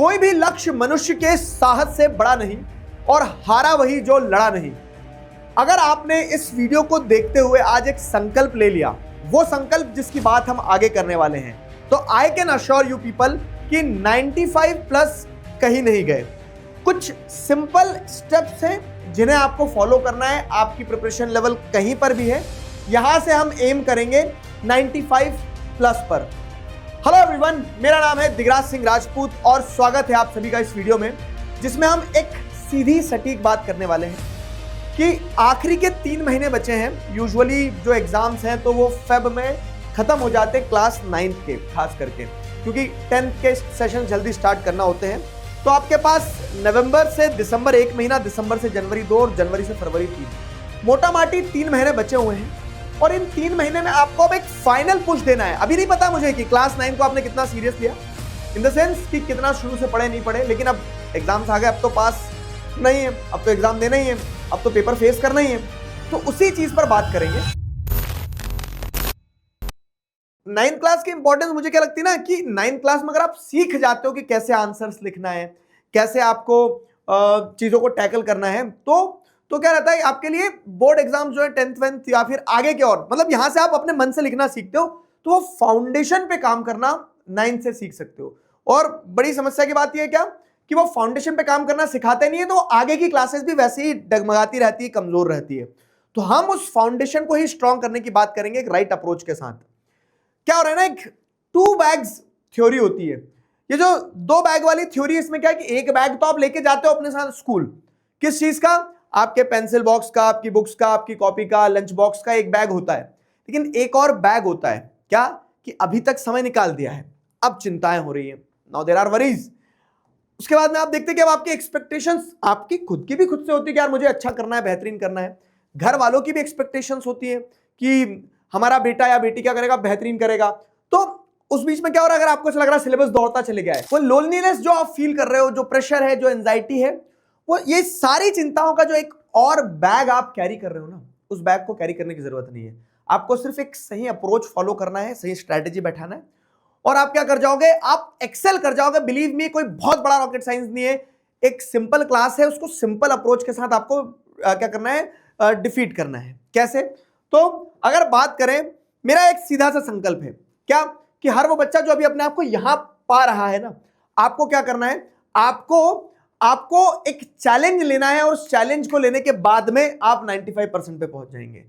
कोई भी लक्ष्य मनुष्य के साहस से बड़ा नहीं और हारा वही जो लड़ा नहीं। अगर आपने इस वीडियो को देखते हुए आज एक संकल्प ले लिया, वो संकल्प जिसकी बात हम आगे करने वाले हैं, तो I can assure you people कि 95 प्लस कहीं नहीं गए। कुछ सिंपल स्टेप्स हैं जिन्हें आपको फॉलो करना है। आपकी प्रिपरेशन लेवल कहीं पर भी है, यहां से हम एम करेंगे 95 प्लस पर। हेलो एवरीवन, मेरा नाम है दिगराज सिंह राजपूत और स्वागत है आप सभी का इस वीडियो में, जिसमें हम एक सीधी सटीक बात करने वाले हैं कि आखिरी के 3 महीने बचे हैं। यूजुअली जो एग्जाम्स हैं तो वो फेब में खत्म हो जाते हैं, क्लास 9th के खास करके, क्योंकि 10th के सेशन जल्दी स्टार्ट करना होते हैं। तो आपके पास नवंबर से दिसंबर 1 महीना, दिसंबर से जनवरी 2 और जनवरी से फरवरी 3, मोटा माटी 3 महीने बचे हुए हैं। और इन 3 महीने में आपको अब एक फाइनल पुश देना है। अभी नहीं पता मुझे कि क्लास 9 को आपने कितना सीरियस लिया, इन द सेंस कि कितना शुरू से पढ़े नहीं पढ़े, लेकिन अब एग्जाम्स आ गए, अब तो पास नहीं है, अब तो एग्जाम देना ही है, अब तो पेपर फेस करना ही है। तो उसी चीज पर बात करेंगे। 9th क्लास की इंपॉर्टेंस मुझे क्या लगती है ना, कि 9th क्लास में अगर आप सीख जाते हो कि कैसे आंसर्स लिखना है, कैसे आपको चीजों को टैकल करना है, तो क्या रहता है आपके लिए बोर्ड एग्जाम जो है 10th 12th या फिर आगे के, और मतलब यहां से आप अपने मन से लिखना सीखते हो, तो वो फाउंडेशन पे काम करना 9th से सीख सकते हो। और बड़ी समस्या की बात यह है क्या कि वो फाउंडेशन पे काम करना सिखाते नहीं है, तो आगे की क्लासेस भी वैसे ही डगमगाती रहती है, कमजोर रहती है। तो हम उस फाउंडेशन को ही स्ट्रॉन्ग करने की बात करेंगे एक राइट अप्रोच के साथ। क्या हो रहा है ना, एक 2 बैग्स थ्योरी होती है। ये जो 2 बैग वाली थ्योरी, इसमें क्या है कि एक बैग तो आप लेके जाते हो अपने साथ स्कूल, किस चीज का, आपके पेंसिल बॉक्स का, आपकी बुक्स का, आपकी कॉपी का, लंच बॉक्स का एक बैग होता है। लेकिन एक और बैग होता है क्या, कि अभी तक समय निकाल दिया है, अब चिंताएं हो रही है, नाउ देयर आर वरीज। उसके बाद में आप देखते हैं कि अब आपकी एक्सपेक्टेशंस आपकी खुद की भी खुद से होती है कि यार मुझे अच्छा करना है, बेहतरीन करना है। घर वालों की भी एक्सपेक्टेशंस होती है कि हमारा बेटा या बेटी क्या करेगा, बेहतरीन करेगा। तो उस बीच में क्या हो रहा है, अगर आपको ऐसा लग रहा है सिलेबस दौड़ता चले गया है, वो लोनलीनेस जो आप फील कर रहे हो, जो प्रेशर है, जो एंजाइटी है, वो ये सारी चिंताओं का जो एक और बैग आप कैरी कर रहे हो ना, उस बैग को कैरी करने की जरूरत नहीं है। आपको सिर्फ एक सही अप्रोच फॉलो करना है, सही स्ट्रैटेजी बैठाना है, और आप क्या कर जाओगे, आप एक्सेल कर जाओगे। बिलीव मी, कोई बहुत बड़ा रॉकेट साइंस नहीं है, एक सिंपल क्लास है, उसको सिंपल अप्रोच के साथ आपको क्या करना है, डिफीट करना है। कैसे? तो अगर बात करें, मेरा एक सीधा सा संकल्प है क्या, कि हर वो बच्चा जो अभी अपने आप को यहां पा रहा है ना, आपको क्या करना है, आपको एक चैलेंज लेना है, और उस चैलेंज को लेने के बाद में आप 95% पे पहुंच जाएंगे।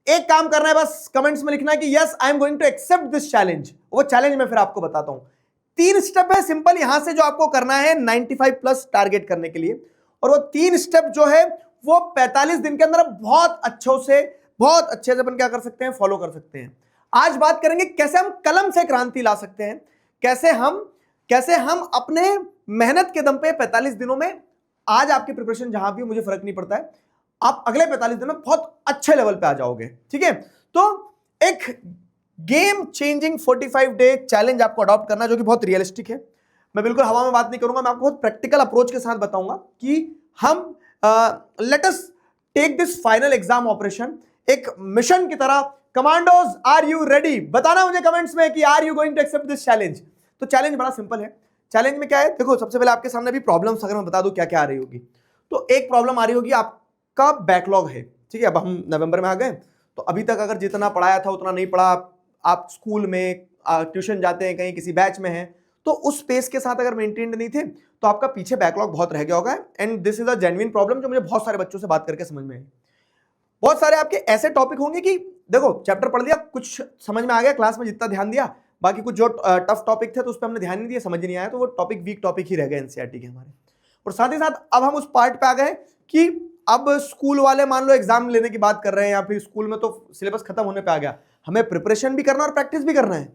एक काम करना है, बस कमेंट्स में लिखना है कि yes I am going to accept this challenge. वो चैलेंज मैं फिर आपको बताता हूं। 3 स्टेप है सिंपल, यहां से जो आपको करना है 95 प्लस टारगेट करने के लिए, और वो 3 स्टेप जो है वो 45 दिन के अंदर बहुत अच्छे से अपन क्या कर सकते हैं, फॉलो कर सकते हैं। आज बात करेंगे कैसे हम कलम से क्रांति ला सकते हैं, कैसे हम अपने मेहनत के दम पे 45 दिनों में, आज आपकी प्रिपरेशन जहां भी हो मुझे फर्क नहीं पड़ता है, आप अगले 45 दिनों में बहुत अच्छे लेवल पे आ जाओगे। ठीक है, तो एक गेम चेंजिंग 45 डे चैलेंज आपको अडॉप्ट करना, जो कि बहुत रियलिस्टिक है। मैं बिल्कुल हवा में बात नहीं करूंगा, मैं आपको बहुत प्रैक्टिकल अप्रोच के साथ बताऊंगा कि हम let us take this final exam operation एक मिशन की तरह। Commandos, are you ready? बताना मुझे कमेंट्स में कि are you going to accept this challenge. तो चैलेंज बड़ा सिंपल है। चैलेंज में क्या है, देखो, सबसे पहले आपके सामने भी प्रॉब्लम्स अगर मैं बता दूं क्या क्या आ रही होगी, तो एक प्रॉब्लम आ रही होगी, आपका बैकलॉग है। ठीक है, अब हम नवंबर में आ गए, तो अभी तक अगर जितना पढ़ाया था उतना नहीं पढ़ा, आप स्कूल में ट्यूशन जाते हैं, कहीं किसी बैच में हैं, तो उस पेस के साथ अगर मेंटेन्ड नहीं थे, तो आपका पीछे बैकलॉग बहुत रह गया होगा। And this is a genuine problem, जो मुझे बहुत सारे बच्चों से बात करके समझ में आई। बहुत सारे आपके ऐसे टॉपिक होंगे कि देखो, चैप्टर पढ़ लिया, कुछ समझ में आ गया, क्लास में जितना ध्यान दिया, बाकी कुछ जो टफ टॉपिक थे तो उस पर हमने ध्यान नहीं दिया, समझ नहीं आया, तो वो टॉपिक वीक टॉपिक ही रह गए एनसीईआरटी के हमारे। और साथ ही साथ अब हम उस पार्ट पे आ गए कि अब स्कूल वाले मान लो एग्जाम लेने की बात कर रहे हैं, या फिर स्कूल में तो सिलेबस खत्म होने पे आ गया, हमें प्रिपरेशन भी करना और प्रैक्टिस भी करना है।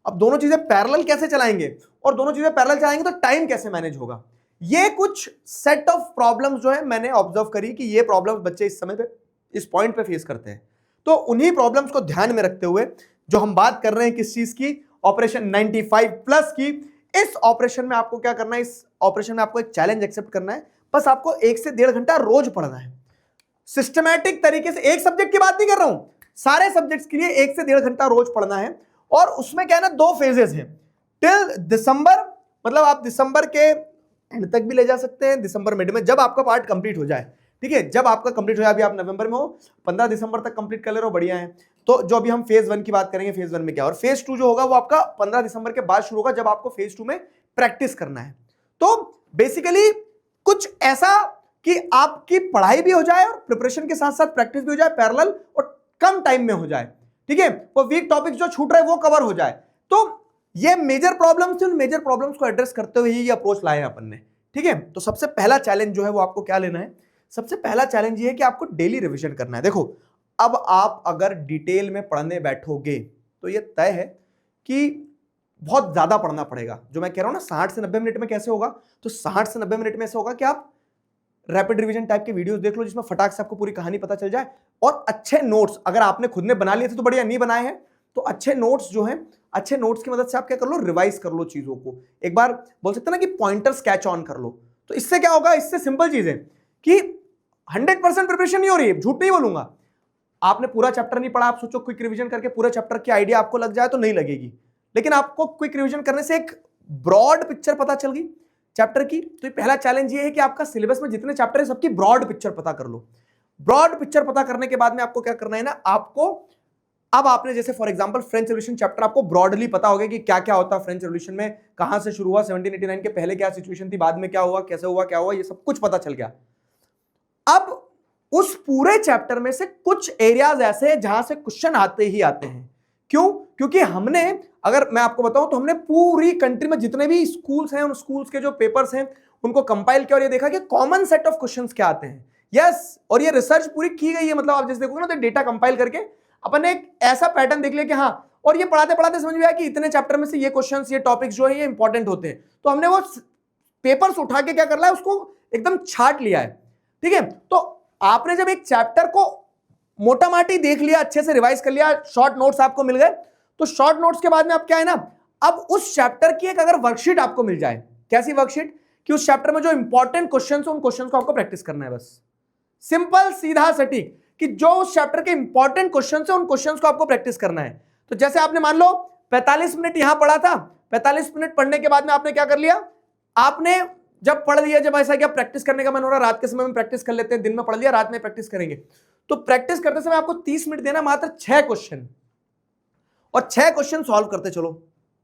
अब दोनों चीजें पैरेलल कैसे चलाएंगे, और दोनों चीजें पैरेलल चलाएंगे तो टाइम कैसे मैनेज होगा। ये कुछ सेट ऑफ प्रॉब्लम्स जो है मैंने ऑब्जर्व करी कि ये प्रॉब्लम्स बच्चे इस समय पे, इस पॉइंट पे फेस करते हैं। तो उन्हीं प्रॉब्लम्स को ध्यान में रखते हुए जो हम बात कर रहे हैं किस चीज की, ऑपरेशन 95 प्लस की, इस ऑपरेशन में आपको क्या करना है, इस ऑपरेशन में आपको एक चैलेंज एक्सेप्ट करना है। बस आपको 1 से 1.5 घंटा रोज पढ़ना है, सिस्टमैटिक तरीके से। एक सब्जेक्ट की बात नहीं कर रहा हूं, सारे सब्जेक्ट्स के लिए 1 से 1.5 घंटा रोज पढ़ना है। और उसमें क्या है ना, 2 फेजेस हैं टिल दिसंबर, मतलब आप दिसंबर के एंड तक भी ले जा सकते हैं, दिसंबर मिड में, जब आपका पार्ट कंप्लीट हो जाए, ठीक है, जब आपका कंप्लीट हो जाए, अभी आप नवंबर में हो, 15 दिसंबर तक कंप्लीट कर ले रहे हो, बढ़िया है। तो जो अभी हम फेज 1 की बात करेंगे, फेज 1 में क्या, और फेज 2 जो होगा वो आपका 15 दिसंबर के बाद शुरू होगा, जब आपको फेज 2 में प्रैक्टिस करना है। तो बेसिकली कुछ ऐसा कि आपकी पढ़ाई भी हो जाए और प्रिपरेशन के साथ साथ प्रैक्टिस भी हो जाए पैरेलल, और कम टाइम में हो जाए, ठीक है, वो वीक टॉपिक्स जो छूट रहे हैं वो कवर हो जाए। तो ये मेजर प्रॉब्लम्स थे, उन मेजर प्रॉब्लम्स को एड्रेस करते हुए ये अप्रोच लाए हैं अपन ने, ठीक है। तो सबसे पहला चैलेंज जो है वो आपको क्या लेना है, सबसे पहला चैलेंज ये है कि आपको डेली रिवीजन करना है। देखो, अब आप अगर डिटेल में पढ़ने बैठोगे तो ये तय है कि बहुत ज्यादा पढ़ना पड़ेगा। जो मैं कह रहा हूं ना 60 से 90 मिनट में कैसे होगा, तो 60 से 90 मिनट में ऐसा होगा कि आप रैपिड रिवीजन टाइप के वीडियोस देख लो, जिसमें फटाक से आपको पूरी कहानी पता चल जाए, और अच्छे नोट्स अगर आपने खुद ने बना लिए थे तो बढ़िया, नहीं बनाए हैं तो अच्छे नोट्स जो हैं, अच्छे नोट्स की मदद से आप क्या कर लो, रिवाइज कर लो चीजों को, एक बार बोल सकते हैं ना कि पॉइंटर्स कैच ऑन कर लो। तो इससे क्या होगा, इससे सिंपल चीज है कि 100% प्रिपरेशन नहीं हो रही है, झूठ नहीं बोलूंगा, आपने पूरा चैप्टर नहीं पढ़ा, आप सोचो क्विक रिवीजन करके पूरे चैप्टर की आइडिया आपको लग जाए तो नहीं लगेगी, लेकिन आपको क्विक रिवीजन करने से एक ब्रॉड पिक्चर पता चल गई चैप्टर की। तो पहला चैलेंज ये है कि आपका सिलेबस में जितने चैप्टर है सबकी ब्रॉड पिक्चर पता कर लो। ब्रॉड पिक्चर पता करने के बाद में आपको क्या करना है ना, आपको अब आपने जैसे for example French revolution chapter आपको ब्रॉडली पता होगा कि क्या क्या होता है फ्रेंच रेवोल्यूशन में, कहां से शुरू हुआ, 1789 के पहले क्या सिचुएशन थी, बाद में क्या हुआ, कैसे हुआ, क्या हुआ, ये सब कुछ पता चल गया। अब उस पूरे चैप्टर में से कुछ एरियाज ऐसे हैं जहां से क्वेश्चन आते ही आते हैं। क्यों? क्योंकि हमने, अगर मैं आपको बताऊं तो हमने पूरी कंट्री में जितने भी स्कूल्स हैं, उन स्कूल्स के जो पेपर्स हैं उनको कंपाइल किया और ये देखा कि कॉमन सेट ऑफ क्वेश्चंस क्या आते हैं। यस, और ये रिसर्च पूरी की गई है, मतलब आप जैसे देखोगे ना तो डेटा कंपाइल करके अपन ने एक ऐसा पैटर्न देख लिया कि हाँ, और ये पढ़ाते पढ़ाते समझ में आया कि इतने चैप्टर में से ये क्वेश्चंस, ये टॉपिक्स जो है ये इंपॉर्टेंट होते हैं। तो हमने वो पेपर्स उठा के क्या कर लिया, उसको एकदम छाट लिया है, ठीक है। तो आपने जब एक चैप्टर को मोटा माटी देख लिया, अच्छे से रिवाइज कर लिया, शॉर्ट नोट्स आपको मिल गए, तो शॉर्ट नोट्स के बाद में आप क्या है ना, अब उस चैप्टर की एक अगर वर्कशीट आपको मिल जाए, कैसी वर्कशीट, कि उस चैप्टर में जो इंपॉर्टेंट क्वेश्चन है उन क्वेश्चन को आपको प्रैक्टिस करना है, बस सिंपल सीधा सटीक, कि जो उस चैप्टर के इंपॉर्टेंट क्वेश्चन है उन क्वेश्चन को आपको प्रैक्टिस करना है। तो जैसे आपने मान लो 45 मिनट यहां पढ़ा था, 45 मिनट पढ़ने के बाद में आपने क्या कर लिया, आपने जब पढ़ लिया, जब ऐसा क्या प्रैक्टिस करने का मन हो रहा, रात के समय में प्रैक्टिस कर लेते हैं, दिन में पढ़ लिया, रात में प्रैक्टिस करेंगे, तो प्रैक्टिस करते समय आपको 30 मिनट देना, मात्र 6 क्वेश्चन, और 6 क्वेश्चन सॉल्व करते चलो।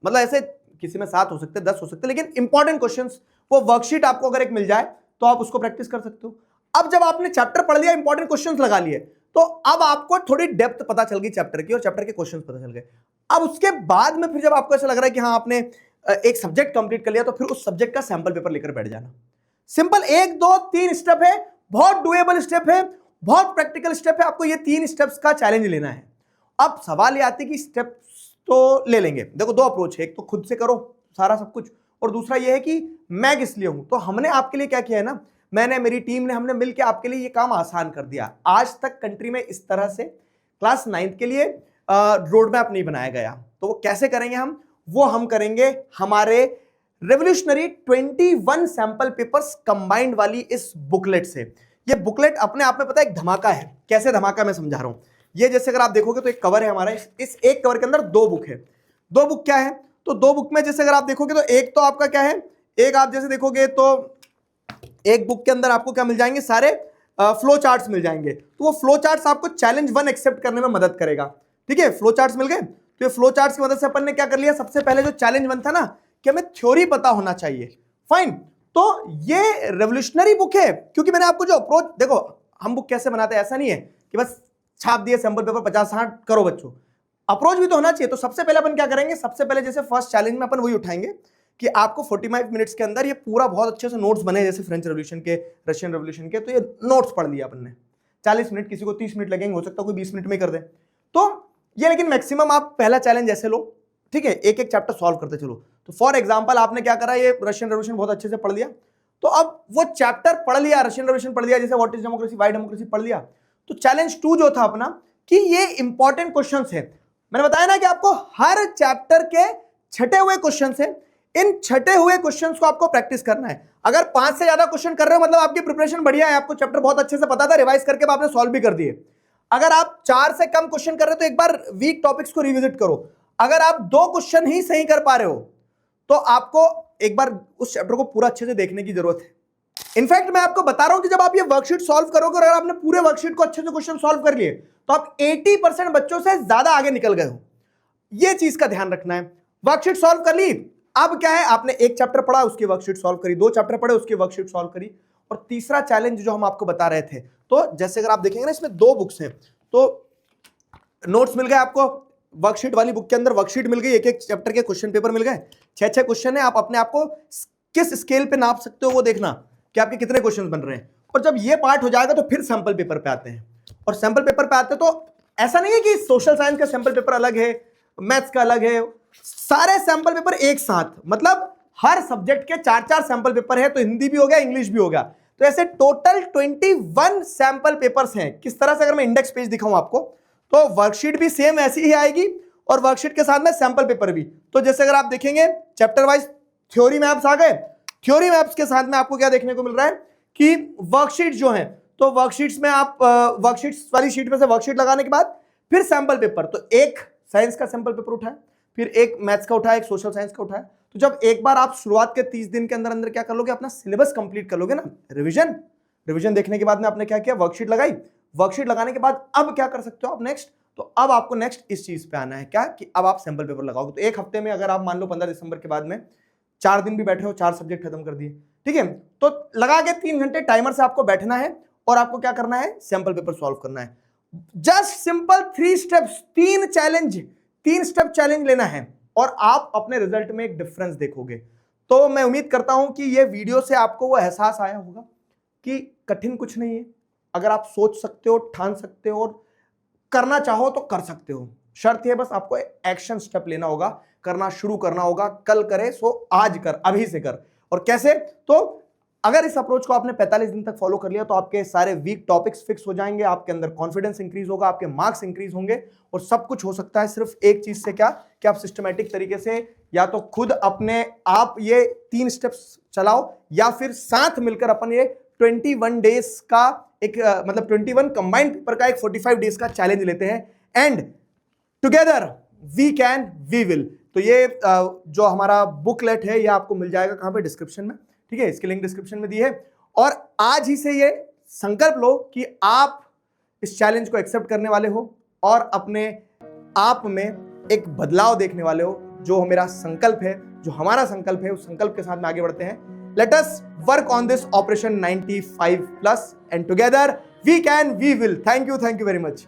मतलब ऐसे किसी में 7 हो सकते, 10 हो सकते, लेकिन इंपॉर्टेंट क्वेश्चन वो वर्कशीट आपको अगर एक मिल जाए तो आप उसको प्रैक्टिस कर सकते हो। अब जब आपने चैप्टर पढ़ लिया, इंपॉर्टेंट क्वेश्चंस लगा लिए, तो अब आपको थोड़ी डेप्थ पता चल गई चैप्टर की और चैप्टर के क्वेश्चंस पता चल गए। अब उसके बाद में फिर जब आपको ऐसा लग रहा है कि हाँ आपने एक सब्जेक्ट कंप्लीट कर लिया, तो फिर उस सब्जेक्ट का सैंपल पेपर लेकर बैठ जाना। सिंपल 1 2 3 स्टेप है, बहुत डुएबल स्टेप है, बहुत प्रैक्टिकल स्टेप है, आपको ये 3 स्टेप्स का चैलेंज लेना है। अब सवाल ये आती है कि स्टेप्स तो ले लेंगे, देखो 2 अप्रोच है, एक तो खुद से करो सारा सब कुछ, और दूसरा ये है कि मैं किस लिए हूं। तो हमने आपके लिए क्या किया है ना, मैंने, मेरी टीम ने, हमने मिलकर आपके लिए ये काम आसान कर दिया। आज तक कंट्री में इस तरह से क्लास 9th के लिए रोड मैप नहीं बनाया गया। तो वो कैसे करेंगे हम, वो हम करेंगे हमारे रेवोल्यूशनरी 21 सैंपल पेपर्स कंबाइंड वाली इस बुकलेट से। ये बुकलेट अपने आप में पता है एक धमाका है। कैसे धमाका मैं समझा रहा हूं। ये जैसे अगर आप देखोगे तो एक कवर है हमारा, इस एक कवर के अंदर 2 बुक है। 2 बुक क्या है, तो 2 बुक में जैसे अगर आप देखोगे तो एक तो आपका क्या है, एक आप जैसे देखोगे तो एक बुक के अंदर आपको क्या मिल जाएंगे, सारे फ्लो चार्ट्स मिल जाएंगे। तो वो फ्लो चार्ट्स आपको चैलेंज 1 एक्सेप्ट करने में मदद करेगा, ठीक है। फ्लो चार्ट्स मिल गए, तो ये फ्लो चार्ट्स की मदद से अपन ने क्या कर लिया, सबसे पहले जो चैलेंज 1 था ना कि हमें थ्योरी पता होना चाहिए, फाइन। तो ये रेवोल्यूशनरी बुक है, क्योंकि मैंने आपको जो अप्रोच, देखो हम बुक कैसे बनाते हैं, ऐसा नहीं है कि बस छाप दिए सैंपल पेपर 50-60 करो बच्चों, अप्रोच भी तो होना चाहिए। तो सबसे पहले अपन क्या करेंगे, सबसे पहले जैसे फर्स्ट चैलेंज में अपन वही उठाएंगे कि आपको 45 मिनट्स के अंदर ये पूरा बहुत अच्छे से नोट्स बने, जैसे फ्रेंच रेवोल्यूशन के, रशियन रेवोल्यूशन के, तो ये नोट्स पढ़ लिया अपन ने। 40 मिनट, किसी को 30 मिनट लगेंगे, हो सकता है कोई 20 मिनट में कर दे। तो ये, लेकिन मैक्सिमम आप पहला चैलेंज ऐसे लो, ठीक है, एक एक चैप्टर सॉल्व करते चलो। तो फॉर एग्जाम्पल आपने क्या करा, ये रशियन रेवोल्यूशन बहुत अच्छे से पढ़ लिया, तो अब वो चैप्टर पढ़ लिया, रशियन रेवोल्यूशन पढ़ लिया, जैसे what is democracy, why democracy पढ़ लिया। तो चैलेंज 2 जो था अपना, कि ये इंपॉर्टेंट क्वेश्चंस है। मैंने बताया ना कि आपको हर चैप्टर के छटे हुए क्वेश्चंस हैं, इन छटे हुए क्वेश्चंस को आपको प्रैक्टिस करना है। अगर 5 से ज्यादा क्वेश्चन कर रहे हो मतलब आपकी प्रिपरेशन बढ़िया है, आपको चैप्टर बहुत अच्छे से पता था, रिवाइज करके आपने सॉल्व भी कर दिए। अगर आप 4 से कम क्वेश्चन कर रहे हो तो एक बार वीक टॉपिक्स को रिविजिट करो। अगर आप 2 क्वेश्चन ही सही कर पा रहे हो तो आपको एक बार उस चैप्टर को पूरा अच्छे से देखने की जरूरत है। इनफैक्ट मैं आपको बता रहा हूं कि जब आप ये वर्कशीट सॉल्व करोगे और अगर आपने पूरे वर्कशीट को अच्छे से क्वेश्चन सॉल्व कर लिए तो आप 80% बच्चों से ज्यादा आगे निकल गए हो। ये चीज का ध्यान रखना है। वर्कशीट सॉल्व कर ली, अब क्या है, आपने एक चैप्टर पढ़ा उसकी वर्कशीट सॉल्व करी, 2 चैप्टर पढ़े उसकी वर्कशीट सॉल्व करी, और तीसरा चैलेंज जो हम आपको बता रहे थे, तो जैसे अगर आप देखेंगे ना इसमें 2 बुक्स हैं, तो नोट्स मिल गए आपको, वर्कशीट वाली बुक के अंदर वर्कशीट मिल गई, एक एक चैप्टर के क्वेश्चन पेपर मिल गए, 6 क्वेश्चन है। आप अपने आप को किस स्केल पे नाप सकते हो वो देखना कि आपके कितने क्वेश्चन बन रहे हैं। और जब ये पार्ट हो जाएगा तो फिर सैंपल पेपर पे आते हैं, और सैंपल पेपर पे आते हैं तो ऐसा नहीं है कि सोशल साइंस का सैंपल पेपर अलग है, मैथ्स का अलग है, सारे सैंपल पेपर एक साथ, मतलब हर सब्जेक्ट के 4-4 सैंपल पेपर है, तो हिंदी भी हो गया, इंग्लिश भी हो गया, तो ऐसे टोटल 21 सैंपल पेपर्स हैं। किस तरह से, अगर मैं इंडेक्स पेज दिखाऊं आपको, तो वर्कशीट भी सेम ऐसी ही आएगी और वर्कशीट के साथ में सैंपल पेपर भी। तो जैसे अगर आप देखेंगे चैप्टर वाइज थ्योरी मैप्स आ गए, थ्योरी मैप्स के साथ में आपको क्या देखने को मिल रहा है कि वर्कशीट जो है, तो वर्कशीट्स में आप वर्कशीट्स वाली शीट में से वर्कशीट लगाने के बाद फिर सैंपल पेपर, तो एक साइंस का सैंपल पेपर उठाए, फिर एक मैथ्स का उठाए, एक सोशल साइंस का उठाए। तो जब एक बार आप शुरुआत के 30 दिन के अंदर अंदर क्या कर लोगे, अपना सिलेबस कंप्लीट कर लोगे ना, रिवीजन देखने के बाद में आपने क्या किया, वर्कशीट लगाई, वर्कशीट लगाने के बाद अब क्या कर सकते हो आप नेक्स्ट, तो अब आपको नेक्स्ट इस चीज पे आना है क्या, कि अब आप सैंपल पेपर लगाओगे। तो एक हफ्ते में अगर आप मान लो 15 दिसंबर के बाद में 4 दिन भी बैठे हो, 4 सब्जेक्ट खत्म कर दिए, ठीक है, तो लगा के 3 घंटे टाइमर से आपको बैठना है और आपको क्या करना है, सैंपल पेपर सॉल्व करना है। Just simple 3 steps, 3 step challenge लेना है और आप अपने रिजल्ट में एक डिफरेंस देखोगे। तो मैं उम्मीद करता हूं कि ये वीडियो से आपको वो एहसास आया होगा कि कठिन कुछ नहीं है, अगर आप सोच सकते हो, ठान सकते हो और करना चाहो तो कर सकते हो। शर्त है बस आपको एक्शन स्टेप लेना होगा, करना शुरू करना होगा। कल करे सो आज कर, अभी से कर। और कैसे, तो अगर इस अप्रोच को आपने 45 दिन तक फॉलो कर लिया तो आपके सारे वीक टॉपिक्स फिक्स हो जाएंगे, आपके अंदर कॉन्फिडेंस इंक्रीज होगा, आपके मार्क्स इंक्रीज होंगे और सब कुछ हो सकता है सिर्फ एक चीज से, क्या कि आप सिस्टमैटिक तरीके से या तो खुद अपने आप ये 3 स्टेप्स चलाओ या फिर साथ मिलकर अपन ये 21 डेज का एक मतलब 21 कंबाइंड पेपर का एक 45 डेज का चैलेंज लेते हैं and together we can we will. तो ये जो हमारा बुकलेट है ये आपको मिल जाएगा कहां पे, डिस्क्रिप्शन में, ठीक है, इसकी लिंक डिस्क्रिप्शन में दी है। और आज ही से ये संकल्प लो कि आप इस चैलेंज को एक्सेप्ट करने वाले हो और अपने आप में एक बदलाव देखने वाले हो। जो मेरा संकल्प है, जो हमारा संकल्प है, उस संकल्प के साथ में आगे बढ़ते हैं। Let us work on this operation 95+ and together we can, we will. Thank you very much.